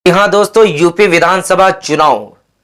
जी हाँ दोस्तों, यूपी विधानसभा चुनाव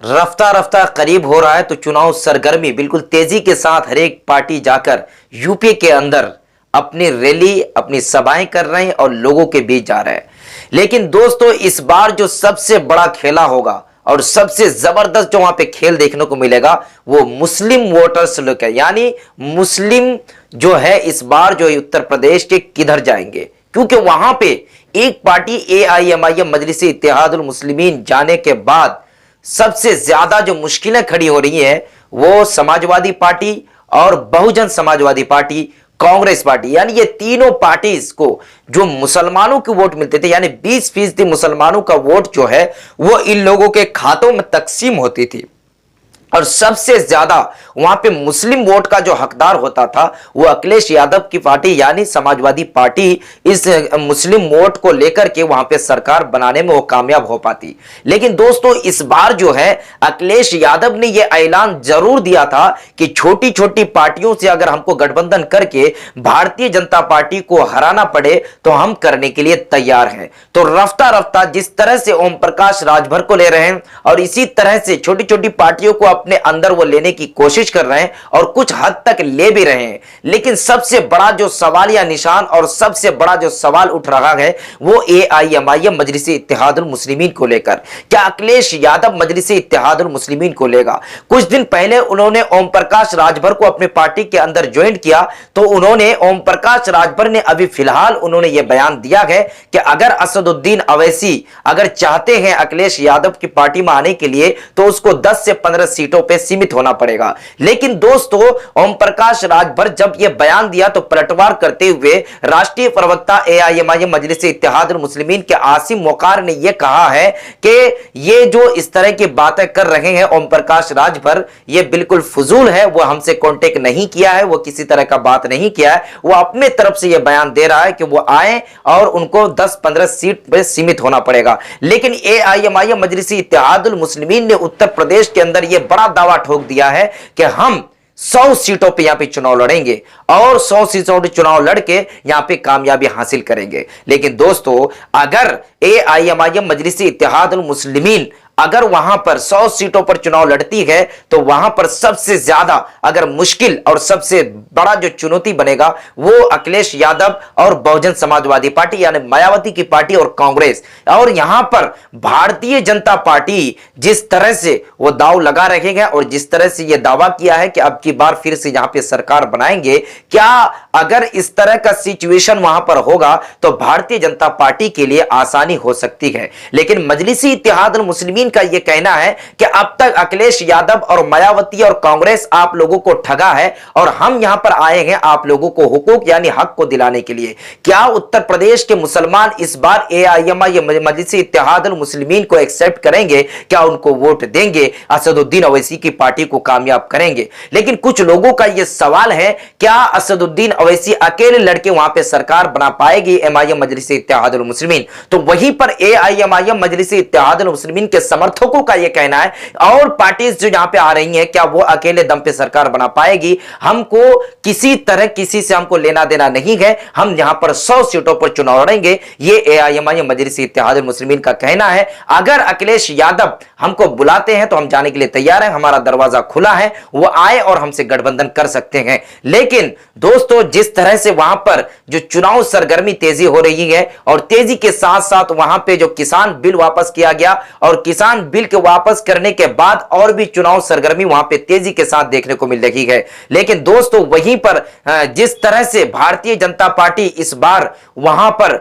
रफ्ता रफ्ता करीब हो रहा है। तो चुनाव सरगर्मी बिल्कुल तेजी के साथ हर एक पार्टी जाकर यूपी के अंदर अपनी रैली, अपनी सभाएं कर रहे हैं और लोगों के बीच जा रहे हैं। लेकिन दोस्तों, इस बार जो सबसे बड़ा खेला होगा और सबसे जबरदस्त जो वहां पे खेल देखने को मिलेगा वो मुस्लिम वोटर्स लोग है। यानी मुस्लिम जो है इस बार जो उत्तर प्रदेश के किधर जाएंगे, क्योंकि वहां पे एक पार्टी एआईएमआईएम मजलिस इत्तेहादुल मुस्लिमीन जाने के बाद सबसे ज्यादा जो मुश्किलें खड़ी हो रही हैं वो समाजवादी पार्टी और बहुजन समाजवादी पार्टी, कांग्रेस पार्टी, यानी ये तीनों पार्टीज को जो मुसलमानों के वोट मिलते थे, यानी 20% मुसलमानों का वोट जो है वो इन लोगों के खातों में तकसीम होती थी। और सबसे ज्यादा वहां पे मुस्लिम वोट का जो हकदार होता था वो अखिलेश यादव की पार्टी यानी समाजवादी पार्टी इस मुस्लिम वोट को लेकर के वहां पे सरकार बनाने में वो कामयाब हो पाती। लेकिन दोस्तों, इस बार जो है अखिलेश यादव ने ये ऐलान जरूर दिया था कि छोटी छोटी पार्टियों से अगर हमको गठबंधन करके भारतीय जनता पार्टी को हराना पड़े तो हम करने के लिए तैयार हैं। तो रफ्ता रफ्ता जिस तरह से ओम प्रकाश राजभर को ले रहे हैं और इसी तरह से छोटी छोटी पार्टियों को अपने अंदर वो लेने की कोशिश कर रहे हैं और कुछ हद तक ले भी रहे हैं। लेकिन सबसे बड़ा जो सवाल या निशान और सबसे बड़ा जो सवाल उठ रहा है वो एआईएमआईएम मजलिस इत्तेहादुल मुस्लिमीन को लेकर। क्या अखिलेश यादव मजलिस इत्तेहादुल मुस्लिमीन को लेगा? कुछ दिन पहले उन्होंने ओम प्रकाश राजभर को अपने पार्टी के अंदर ज्वाइन किया, तो उन्होंने ओम प्रकाश राजभर ने अभी फिलहाल उन्होंने यह बयान दिया है कि अगर असदुद्दीन अवैसी अगर चाहते हैं अखिलेश यादव की पार्टी में आने के लिए तो उसको 10 से 15 सीटों पे सीमित होना पड़ेगा। लेकिन दोस्तों, ओम प्रकाश राजभर जब यह बयान दिया तो पलटवार करते हुए राष्ट्रीय प्रवक्ता एआईएमआईएम मजलिस इत्तेहादुल मुस्लिमीन के आसिम वकार ने यह कहा है कि ये जो इस तरह की बातें कर रहे हैं ओम प्रकाश राजभर, ये बिल्कुल फजूल है। वो हमसे कांटेक्ट नहीं किया है, वो किसी तरह का बात नहीं किया है, वो अपने तरफ से यह बयान दे रहा है कि वो आए और उनको 10-15 सीट पे सीमित होना पड़ेगा। लेकिन एआईएमआईएम मजलिस इत्तेहादुल मुस्लिमीन ने उत्तर प्रदेश के अंदर यह बड़ा दावा ठोक दिया है कि हम 100 सीटों पे यहां पे चुनाव लड़ेंगे और 100 सीटों पे चुनाव लड़के यहां पे कामयाबी हासिल करेंगे। लेकिन दोस्तों, अगर एआईएमआईएम मजलिस इत्तेहादुल मुस्लिमीन अगर वहां पर 100 सीटों पर चुनाव लड़ती है तो वहां पर सबसे ज्यादा अगर मुश्किल और सबसे बड़ा जो चुनौती बनेगा वो अखिलेश यादव और बहुजन समाजवादी पार्टी यानी मायावती की पार्टी और कांग्रेस। और यहां पर भारतीय जनता पार्टी जिस तरह से वो दाव लगा रखेगा और जिस तरह से ये दावा किया है कि अब की बार फिर से यहां पे सरकार बनाएंगे, क्या अगर इस तरह का सिचुएशन वहां पर होगा तो भारतीय जनता पार्टी के लिए आसानी हो सकती है। लेकिन मजलिसी इत्तेहादुल मुस्लिमीन का यह कहना है कि अब तक अखिलेश यादव और मायावती और कांग्रेस आप लोगों को ठगा है और हम यहां पर आए हैं आप लोगों को हुकूक यानी हक को दिलाने के लिए। क्या उत्तर प्रदेश के मुसलमान इस बार एआईएमआईएम मजलिस इत्तेहादुल मुस्लिमीन को एक्सेप्ट करेंगे? क्या उनको वोट देंगे? असदुद्दीन अवैसी की पार्टी को कामयाब करेंगे? लेकिन कुछ लोगों का यह सवाल है, क्या असदुद्दीन अवैसी अकेले लड़के वहां पे सरकार बना पाएगी एमआईएम मजलिस इत्तेहादुल मुस्लिमीन? तो वहीं पर एआईएमआईएम मजलिस इत्तेहादुल मुस्लिमीन के समर्थकों का यह कहना है और पार्टीज जो यहां पे आ रही हैं क्या वो अकेले दम पे सरकार बना पाएगी? हमको किसी तरह किसी से हमको लेना देना नहीं है, हम यहां पर 100 सीटों पर चुनाव लड़ेंगे, ये एआईएमआईएम मजलिस इत्तेहादुल मुस्लिमीन का कहना है। अगर अखिलेश यादव हमको बुलाते हैं तो हम जाने के लिए तैयार हैं, हमारा दरवाजा खुला है, वो आए और हमसे गठबंधन कर सकते हैं। लेकिन दोस्तों, जिस तरह से वहां पर जो चुनाव सरगर्मी तेजी हो रही है और तेजी के साथ साथ वहां पे जो किसान बिल वापस किया गया और किसान बिल के वापस करने के बाद और भी चुनाव सरगर्मी वहां पे तेजी के साथ देखने को मिल रही है। लेकिन दोस्तों, वहीं पर जिस तरह से भारतीय जनता पार्टी इस बार वहां पर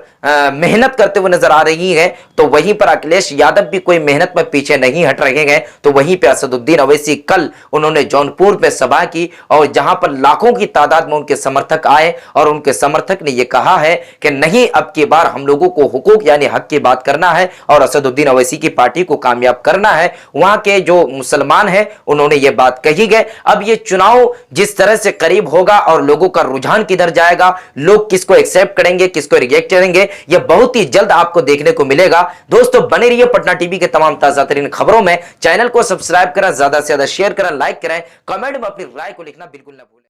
मेहनत करते हुए नजर आ रही है तो वहीं पर अखिलेश यादव भी कोई मेहनत में पीछे नहीं हट रहे हैं। तो वहीं पे असदुद्दीन अवैसी कल उन्होंने जौनपुर में सभा की और जहां पर लाखों की तादाद में उनके समर्थक आए और उनके समर्थक ने यह कहा है कि नहीं, अब की बार हम लोगों को हुकूक यानी हक की बात करना है और असदुद्दीन अवैसी की पार्टी को कामयाब करना है। वहां के जो मुसलमान हैं उन्होंने यह बात कही है। अब यह चुनाव जिस तरह से करीब होगा और लोगों का रुझान किधर जाएगा, लोग किसको एक्सेप्ट करेंगे किसको रिजेक्ट करेंगे, यह बहुत ही जल्द आपको देखने को मिलेगा। दोस्तों, बने रहिए पटना टीवी के तमाम ताजा तरीन खबरों में। चैनल को सब्सक्राइब करें, ज्यादा से ज्यादा शेयर करें, लाइक करें, कमेंट में अपनी राय को लिखना बिल्कुल न भूलें।